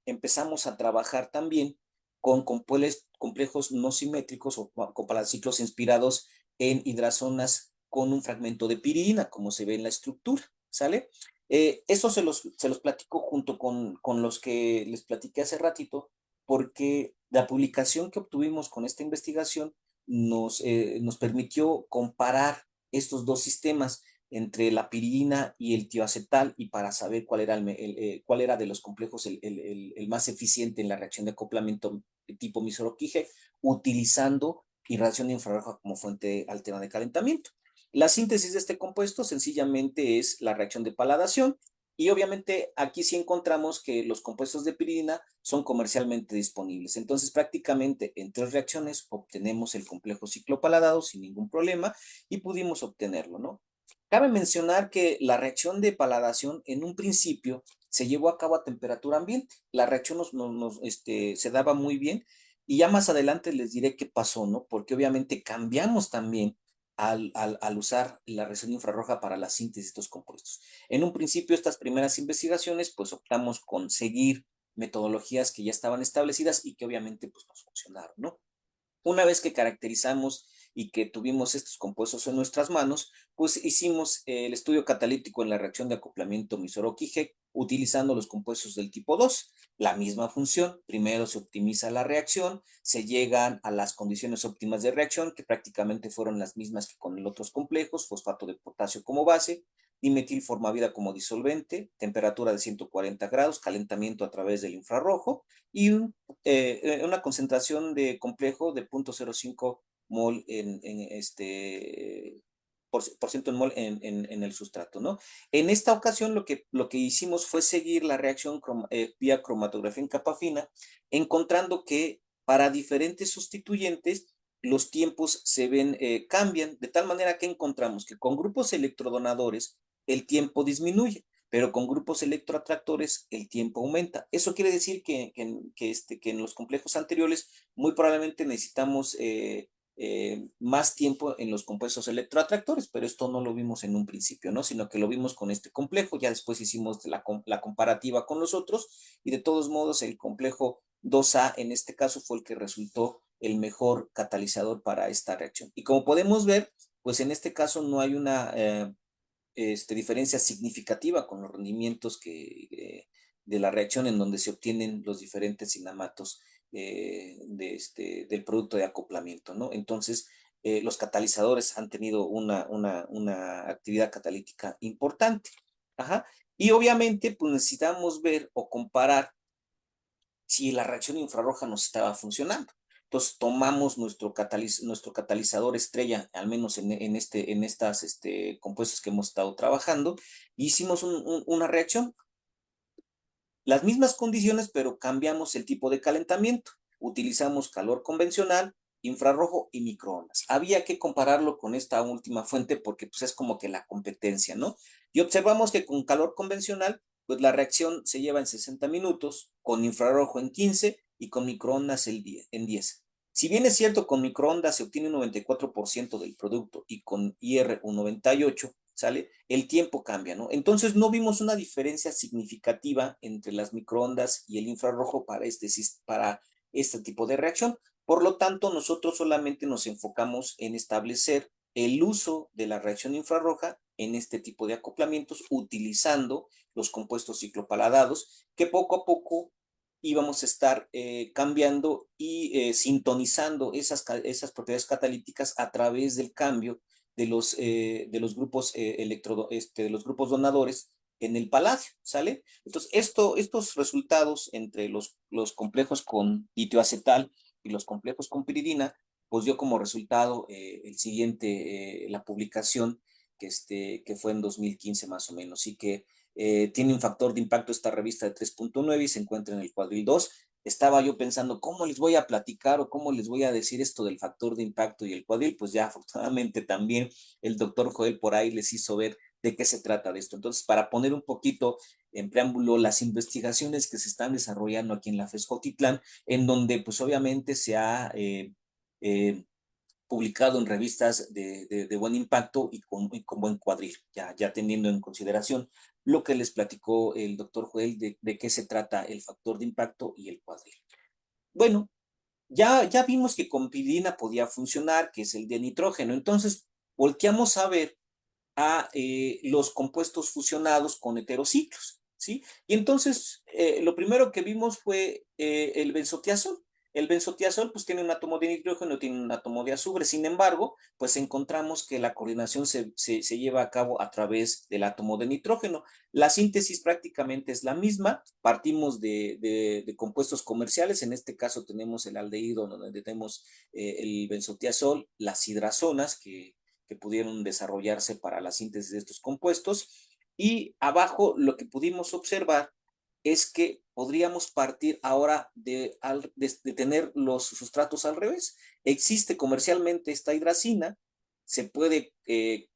empezamos a trabajar también con complejos no simétricos o con ciclos inspirados en hidrazonas con un fragmento de piridina, como se ve en la estructura, ¿sale? Esto se los platico junto con los que les platiqué hace ratito, porque la publicación que obtuvimos con esta investigación nos permitió comparar estos dos sistemas entre la piridina y el tioacetal, y para saber cuál era de los complejos el más eficiente en la reacción de acoplamiento de tipo Misoro-Kijeke, utilizando irradiación infrarroja como fuente alterna de calentamiento. La síntesis de este compuesto sencillamente es la reacción de paladación, y obviamente aquí sí encontramos que los compuestos de piridina son comercialmente disponibles. Entonces prácticamente en 3 reacciones obtenemos el complejo ciclopaladado sin ningún problema y pudimos obtenerlo, ¿no? Cabe mencionar que la reacción de paladación en un principio se llevó a cabo a temperatura ambiente. La reacción se daba muy bien y ya más adelante les diré qué pasó, ¿no? Porque obviamente cambiamos también al usar la reacción infrarroja para la síntesis de estos compuestos. En un principio, estas primeras investigaciones, pues optamos con seguir metodologías que ya estaban establecidas y que obviamente pues nos funcionaron, ¿no? Una vez que caracterizamos y que tuvimos estos compuestos en nuestras manos, pues hicimos el estudio catalítico en la reacción de acoplamiento Misoro-Kihei utilizando los compuestos del tipo 2. La misma función, primero se optimiza la reacción, se llegan a las condiciones óptimas de reacción, que prácticamente fueron las mismas que con los otros complejos, fosfato de potasio como base, dimetilformamida como disolvente, temperatura de 140 grados, calentamiento a través del infrarrojo y una concentración de complejo de 0.05 mol por ciento en mol en el sustrato, ¿no? En esta ocasión lo que hicimos fue seguir la reacción vía cromatografía en capa fina, encontrando que para diferentes sustituyentes los tiempos cambian, de tal manera que encontramos que con grupos electrodonadores el tiempo disminuye, pero con grupos electroatractores el tiempo aumenta. Eso quiere decir que en los complejos anteriores muy probablemente necesitamos más tiempo en los compuestos electroatractores, pero esto no lo vimos en un principio, ¿no? Sino que lo vimos con este complejo, ya después hicimos la comparativa con los otros y de todos modos el complejo 2A en este caso fue el que resultó el mejor catalizador para esta reacción. Y como podemos ver, pues en este caso no hay una diferencia significativa con los rendimientos de la reacción en donde se obtienen los diferentes cinamatos del producto de acoplamiento, ¿no? Entonces, los catalizadores han tenido una actividad catalítica importante. Ajá. Y obviamente, pues necesitamos ver o comparar si la reacción infrarroja nos estaba funcionando. Entonces tomamos nuestro catalizador estrella, al menos en estas compuestos que hemos estado trabajando, e hicimos una reacción. Las mismas condiciones, pero cambiamos el tipo de calentamiento. Utilizamos calor convencional, infrarrojo y microondas. Había que compararlo con esta última fuente porque pues, es como que la competencia, ¿no? Y observamos que con calor convencional, pues la reacción se lleva en 60 minutos, con infrarrojo en 15 y con microondas en 10. Si bien es cierto, con microondas se obtiene un 94% del producto y con IR un 98%, ¿sale? El tiempo cambia, ¿no? Entonces no vimos una diferencia significativa entre las microondas y el infrarrojo para este tipo de reacción. Por lo tanto, nosotros solamente nos enfocamos en establecer el uso de la reacción infrarroja en este tipo de acoplamientos utilizando los compuestos ciclopaladados que poco a poco íbamos a estar cambiando y sintonizando esas propiedades catalíticas a través del cambio de los grupos de los grupos donadores en el paladio, ¿sale? Entonces, estos resultados entre los complejos con litioacetal y los complejos con piridina, pues dio como resultado la publicación que fue en 2015 más o menos, y que tiene un factor de impacto esta revista de 3.9 y se encuentra en el cuadril 2. Estaba yo pensando cómo les voy a platicar o cómo les voy a decir esto del factor de impacto y el cuadril, pues ya afortunadamente también el doctor Joel por ahí les hizo ver de qué se trata de esto. Entonces, para poner un poquito en preámbulo las investigaciones que se están desarrollando aquí en la FES Jotitlán, en donde pues obviamente se ha publicado en revistas de buen impacto y con buen cuadril, ya teniendo en consideración lo que les platicó el doctor Joel de qué se trata el factor de impacto y el cuadril. Bueno, ya vimos que con piridina podía funcionar, que es el de nitrógeno, entonces volteamos a ver a los compuestos fusionados con heterociclos, ¿sí? Y entonces lo primero que vimos fue el benzotiazol. El benzotiazol pues tiene un átomo de nitrógeno, tiene un átomo de azufre, sin embargo, pues encontramos que la coordinación se lleva a cabo a través del átomo de nitrógeno. La síntesis prácticamente es la misma, partimos de compuestos comerciales, en este caso tenemos el aldehído, donde tenemos el benzotiazol, las hidrazonas que pudieron desarrollarse para la síntesis de estos compuestos. Y abajo lo que pudimos observar es que podríamos partir ahora de tener los sustratos al revés. Existe comercialmente esta hidracina se puede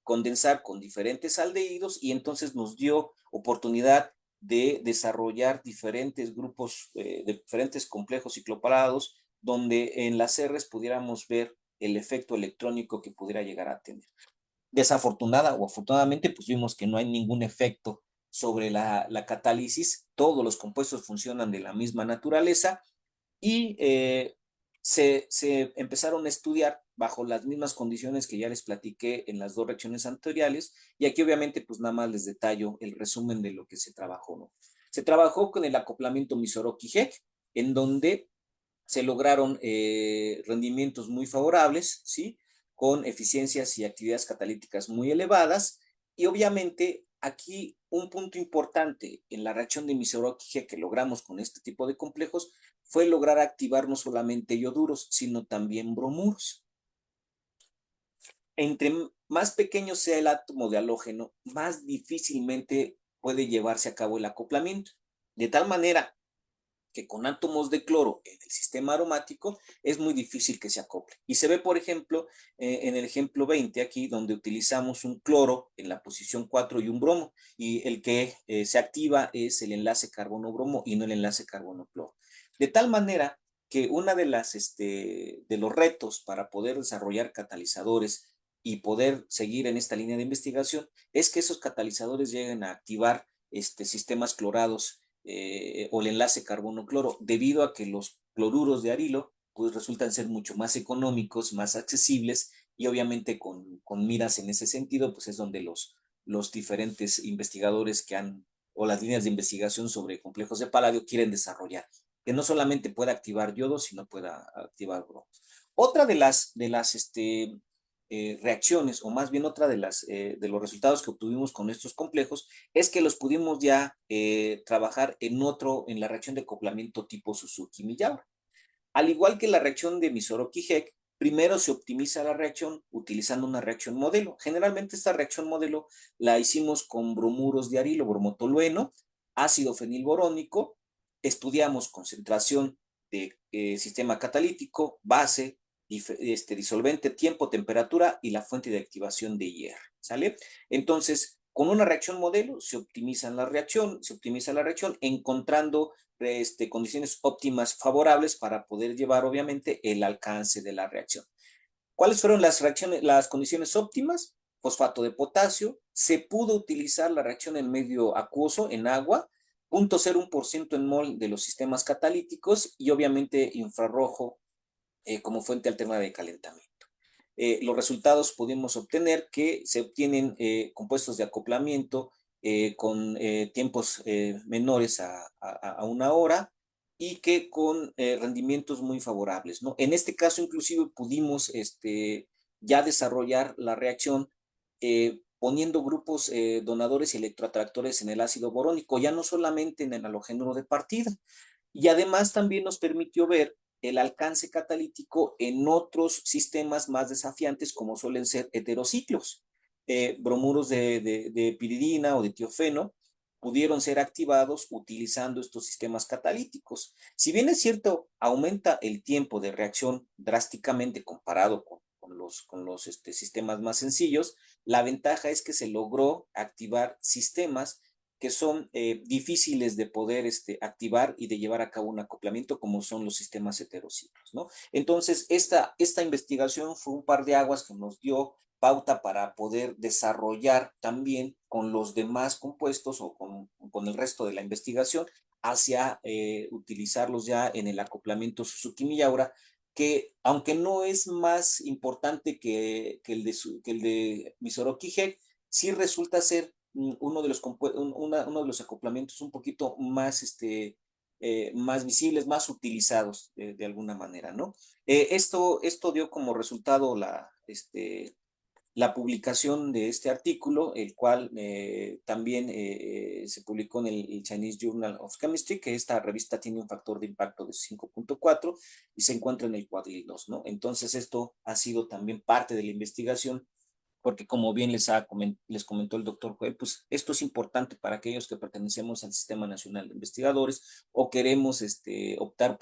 condensar con diferentes aldehídos y entonces nos dio oportunidad de desarrollar diferentes grupos, de diferentes complejos cicloparados, donde en las R's pudiéramos ver el efecto electrónico que pudiera llegar a tener. Desafortunada o afortunadamente, pues vimos que no hay ningún efecto sobre la catálisis, todos los compuestos funcionan de la misma naturaleza y se empezaron a estudiar bajo las mismas condiciones que ya les platiqué en las dos reacciones anteriores, y aquí obviamente pues nada más les detallo el resumen de lo que se trabajó, ¿no? Se trabajó con el acoplamiento Misoroki-Heck, en donde se lograron rendimientos muy favorables, ¿sí? Con eficiencias y actividades catalíticas muy elevadas, y obviamente aquí un punto importante en la reacción de Misoroki que logramos con este tipo de complejos fue lograr activar no solamente ioduros, sino también bromuros. Entre más pequeño sea el átomo de halógeno, más difícilmente puede llevarse a cabo el acoplamiento. De tal manera que con átomos de cloro en el sistema aromático es muy difícil que se acople. Y se ve, por ejemplo, en el ejemplo 20 aquí, donde utilizamos un cloro en la posición 4 y un bromo, y el que se activa es el enlace carbono-bromo y no el enlace carbono-cloro. De tal manera que una de los retos para poder desarrollar catalizadores y poder seguir en esta línea de investigación es que esos catalizadores lleguen a activar sistemas clorados o el enlace carbono-cloro, debido a que los cloruros de arilo pues resultan ser mucho más económicos, más accesibles, y obviamente con miras en ese sentido, pues es donde los diferentes investigadores que han, o las líneas de investigación sobre complejos de paladio quieren desarrollar, que no solamente pueda activar yodo, sino pueda activar bromo. Otra de las reacciones, o más bien otra de los resultados que obtuvimos con estos complejos, es que los pudimos ya trabajar en la reacción de acoplamiento tipo Suzuki-Miyaura. Al igual que la reacción de Misoroki-Heck, primero se optimiza la reacción utilizando una reacción modelo. Generalmente esta reacción modelo la hicimos con bromuros de arilo, bromotolueno, ácido fenilborónico, estudiamos concentración de sistema catalítico, base, disolvente, tiempo, temperatura y la fuente de activación de hierro, ¿sale? Entonces, con una reacción modelo se optimiza la reacción encontrando condiciones óptimas favorables para poder llevar obviamente el alcance de la reacción. ¿Cuáles fueron las condiciones óptimas? Fosfato de potasio, se pudo utilizar la reacción en medio acuoso, en agua, 0.01% en mol de los sistemas catalíticos y obviamente infrarrojo como fuente alterna de calentamiento. Los resultados pudimos obtener que se obtienen compuestos de acoplamiento con tiempos menores a una hora y que con rendimientos muy favorables, ¿no? En este caso, inclusive, pudimos ya desarrollar la reacción poniendo grupos donadores y electroatractores en el ácido borónico, ya no solamente en el halogénuro de partida. Y además también nos permitió ver el alcance catalítico en otros sistemas más desafiantes, como suelen ser heterociclos. Bromuros de piridina o de tiofeno pudieron ser activados utilizando estos sistemas catalíticos. Si bien es cierto, aumenta el tiempo de reacción drásticamente comparado con los sistemas más sencillos, la ventaja es que se logró activar sistemas que son difíciles de poder activar y de llevar a cabo un acoplamiento, como son los sistemas heterociclos, ¿no? Entonces, esta investigación fue un par de aguas que nos dio pauta para poder desarrollar también con los demás compuestos o con el resto de la investigación hacia utilizarlos ya en el acoplamiento Suzuki-Miyaura, que aunque no es más importante que el de Misoroki-Heck, sí resulta ser uno de los acoplamientos un poquito más, más visibles, más utilizados de alguna manera, ¿no? Esto dio como resultado la publicación de este artículo, el cual también se publicó en el Chinese Journal of Chemistry, que esta revista tiene un factor de impacto de 5.4 y se encuentra en el cuadril 2, ¿no? Entonces esto ha sido también parte de la investigación porque como bien les comentó el doctor Joel, pues esto es importante para aquellos que pertenecemos al Sistema Nacional de Investigadores o queremos optar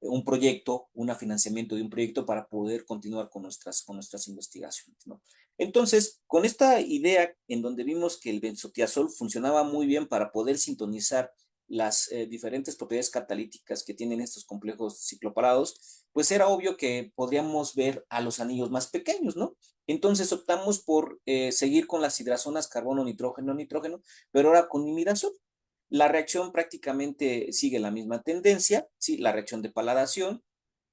un proyecto, un financiamiento de un proyecto para poder continuar con nuestras investigaciones, ¿no? Entonces, con esta idea en donde vimos que el benzotiazol funcionaba muy bien para poder sintonizar las diferentes propiedades catalíticas que tienen estos complejos cicloparados, pues era obvio que podríamos ver a los anillos más pequeños, ¿no? Entonces optamos por seguir con las hidrazonas carbono, nitrógeno, nitrógeno, pero ahora con imidazol. La reacción prácticamente sigue la misma tendencia, ¿sí? La reacción de paladación,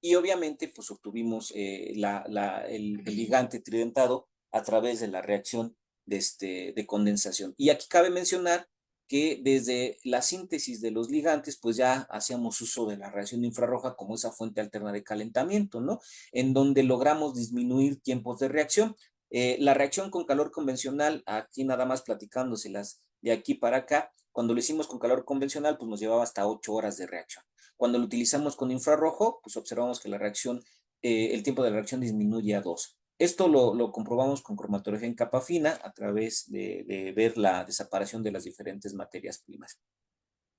y obviamente pues obtuvimos el ligante tridentado a través de la reacción de condensación. Y aquí cabe mencionar que desde la síntesis de los ligantes, pues ya hacíamos uso de la radiación infrarroja como esa fuente alterna de calentamiento, ¿no? En donde logramos disminuir tiempos de reacción. La reacción con calor convencional, aquí nada más platicándoselas de aquí para acá, cuando lo hicimos con calor convencional, pues nos llevaba hasta 8 horas de reacción. Cuando lo utilizamos con infrarrojo, pues observamos que la reacción, el tiempo de la reacción disminuye a 2. Esto lo comprobamos con cromatografía en capa fina a través de ver la desaparición de las diferentes materias primas.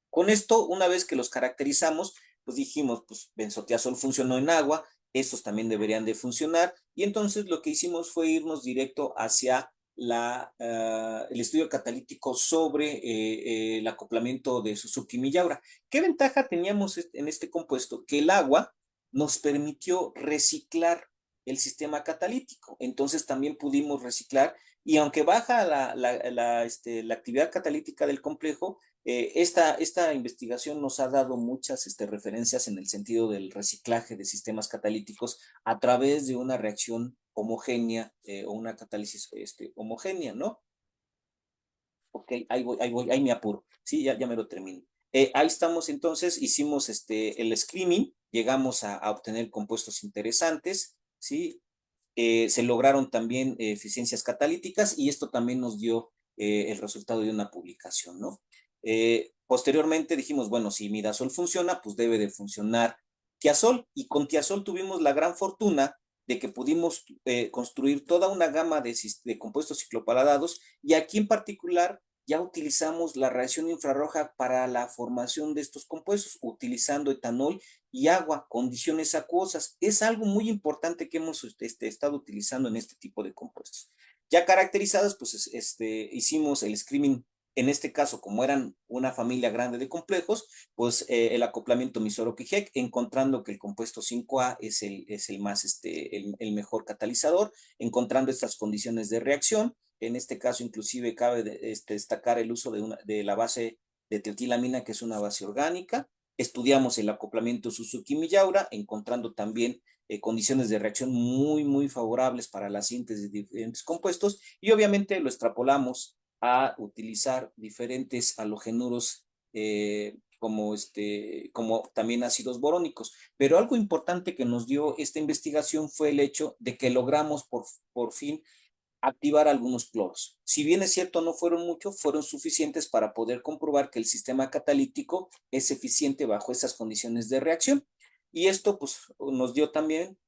Con esto, una vez que los caracterizamos, pues dijimos, pues benzotiazol funcionó en agua, estos también deberían de funcionar, y entonces lo que hicimos fue irnos directo hacia el estudio catalítico sobre el acoplamiento de Suzuki-Miyaura. ¿Qué ventaja teníamos en este compuesto? Que el agua nos permitió reciclar el sistema catalítico, entonces también pudimos reciclar, y aunque baja la actividad catalítica del complejo, esta investigación nos ha dado muchas referencias en el sentido del reciclaje de sistemas catalíticos a través de una reacción homogénea o una catálisis homogénea, ¿no? Ok, ahí me apuro. Sí, ya me lo termino. Ahí estamos entonces, hicimos el screening, llegamos a obtener compuestos interesantes, ¿sí? Se lograron también eficiencias catalíticas y esto también nos dio el resultado de una publicación, ¿no? Posteriormente dijimos, bueno, si midazol funciona, pues debe de funcionar tiazol, y con tiazol tuvimos la gran fortuna de que pudimos construir toda una gama de compuestos ciclopaladados, y aquí en particular ya utilizamos la radiación infrarroja para la formación de estos compuestos, utilizando etanol y agua, condiciones acuosas. Es algo muy importante que hemos estado utilizando en este tipo de compuestos. Ya caracterizados, pues hicimos el screening, en este caso, como eran una familia grande de complejos, pues el acoplamiento Misoro-Kijek, encontrando que el compuesto 5A es el más, el mejor catalizador, encontrando estas condiciones de reacción. En este caso, inclusive, cabe destacar el uso de la base de tretilamina, que es una base orgánica. Estudiamos el acoplamiento Suzuki-Miyaura, encontrando también condiciones de reacción muy, muy favorables para la síntesis de diferentes compuestos, y obviamente lo extrapolamos a utilizar diferentes halogenuros como también ácidos borónicos. Pero algo importante que nos dio esta investigación fue el hecho de que logramos por fin activar algunos cloros. Si bien es cierto, no fueron muchos, fueron suficientes para poder comprobar que el sistema catalítico es eficiente bajo esas condiciones de reacción. Y esto pues nos dio también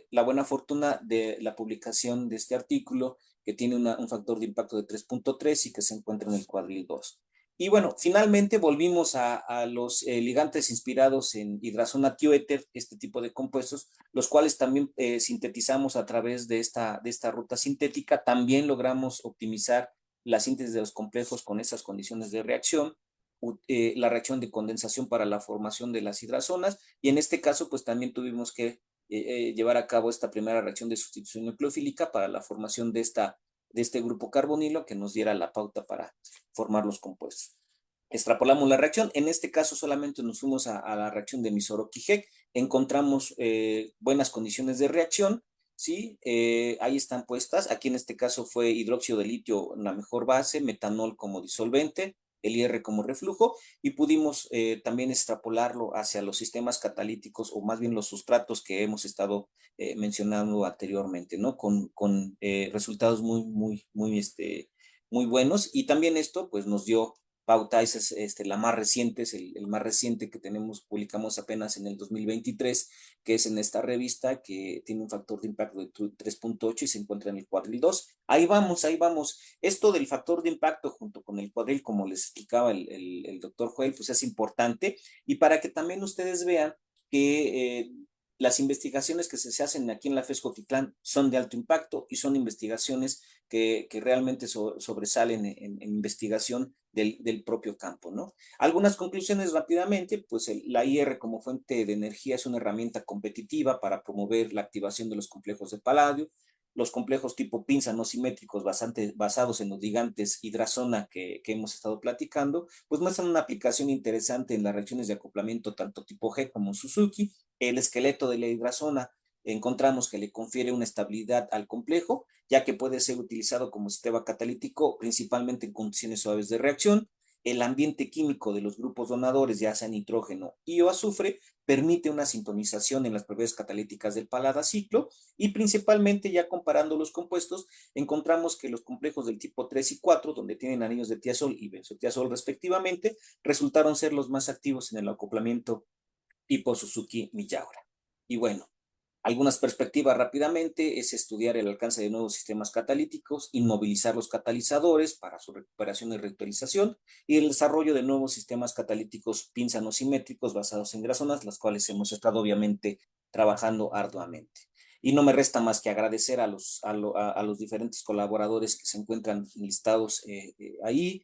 la buena fortuna de la publicación de este artículo, que tiene un factor de impacto de 3.3 y que se encuentra en el cuadril 2. Y bueno, finalmente volvimos a los ligantes inspirados en hidrazona tioéter, este tipo de compuestos, los cuales también sintetizamos a través de esta ruta sintética. También logramos optimizar la síntesis de los complejos con esas condiciones de reacción, la reacción de condensación para la formación de las hidrazonas, y en este caso pues también tuvimos que llevar a cabo esta primera reacción de sustitución nucleofílica para la formación de este grupo carbonilo que nos diera la pauta para formar los compuestos. Extrapolamos la reacción, en este caso solamente nos fuimos a la reacción de Misoro-Kijek, encontramos buenas condiciones de reacción, ¿sí? Ahí están puestas, aquí en este caso fue hidróxido de litio la mejor base, metanol como disolvente, el IR como reflujo, y pudimos también extrapolarlo hacia los sistemas catalíticos, o más bien los sustratos que hemos estado mencionando anteriormente, ¿no? Con resultados muy buenos, y también esto pues nos dio pauta. Esa es la más reciente, es el más reciente que tenemos, publicamos apenas en el 2023, que es en esta revista, que tiene un factor de impacto de 3.8 y se encuentra en el cuadril 2. Ahí vamos, ahí vamos. Esto del factor de impacto junto con el cuadril, como les explicaba el doctor Joel, pues es importante, y para que también ustedes vean que las investigaciones que se hacen aquí en la FES Cotitlán son de alto impacto y son investigaciones que realmente sobresalen en investigación del propio campo, ¿no? Algunas conclusiones rápidamente, pues la IR como fuente de energía es una herramienta competitiva para promover la activación de los complejos de paladio. Los complejos tipo pinza no simétricos basados en los ligantes hidrazona que hemos estado platicando, pues muestran una aplicación interesante en las reacciones de acoplamiento tanto tipo G como Suzuki. El esqueleto de la hidrazona encontramos que le confiere una estabilidad al complejo, ya que puede ser utilizado como sistema catalítico principalmente en condiciones suaves de reacción. El ambiente químico de los grupos donadores, ya sea nitrógeno y o azufre, permite una sintonización en las propiedades catalíticas del paladaciclo y principalmente ya comparando los compuestos, encontramos que los complejos del tipo 3 y 4, donde tienen anillos de tiazol y benzotiazol respectivamente, resultaron ser los más activos en el acoplamiento tipo Suzuki-Miyaura. Y bueno, algunas perspectivas rápidamente es estudiar el alcance de nuevos sistemas catalíticos, inmovilizar los catalizadores para su recuperación y reutilización y el desarrollo de nuevos sistemas catalíticos pinzano-simétricos basados en grasonas, las cuales hemos estado obviamente trabajando arduamente. Y no me resta más que agradecer a los diferentes colaboradores que se encuentran listados ahí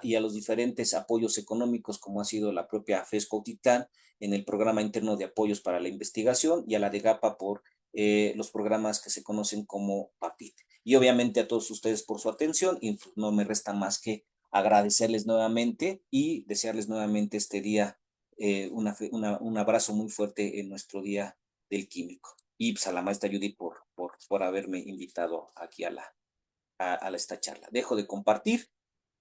y a los diferentes apoyos económicos como ha sido la propia FES Cuautitlán en el programa interno de apoyos para la investigación y a la de GAPA por los programas que se conocen como PAPIT. Y obviamente a todos ustedes por su atención y no me resta más que agradecerles nuevamente y desearles nuevamente este día un abrazo muy fuerte en nuestro día del químico. Y pues a la maestra Judith por haberme invitado aquí a esta charla. Dejo de compartir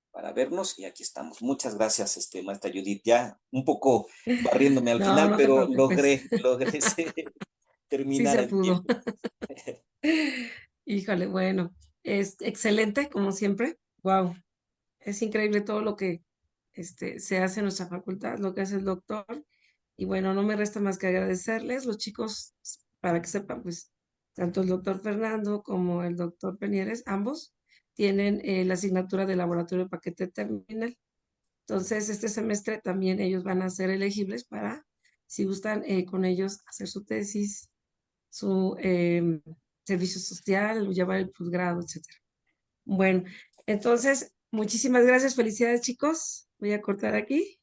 para vernos y aquí estamos. Muchas gracias, maestra Judith. Ya un poco barriéndome al No, final, no te pero preocupes. logré Sí terminar se el pudo. tiempo. Híjole, bueno, es excelente como siempre. Wow, es increíble todo lo que se hace en nuestra facultad, lo que hace el doctor. Y bueno, no me resta más que agradecerles, los chicos, para que sepan, pues, tanto el doctor Fernando como el doctor Penieres, ambos tienen la asignatura de laboratorio de paquete terminal. Entonces, este semestre también ellos van a ser elegibles para, si gustan, con ellos hacer su tesis, su servicio social, llevar el posgrado, etcétera. Bueno, entonces, muchísimas gracias, felicidades chicos. Voy a cortar aquí.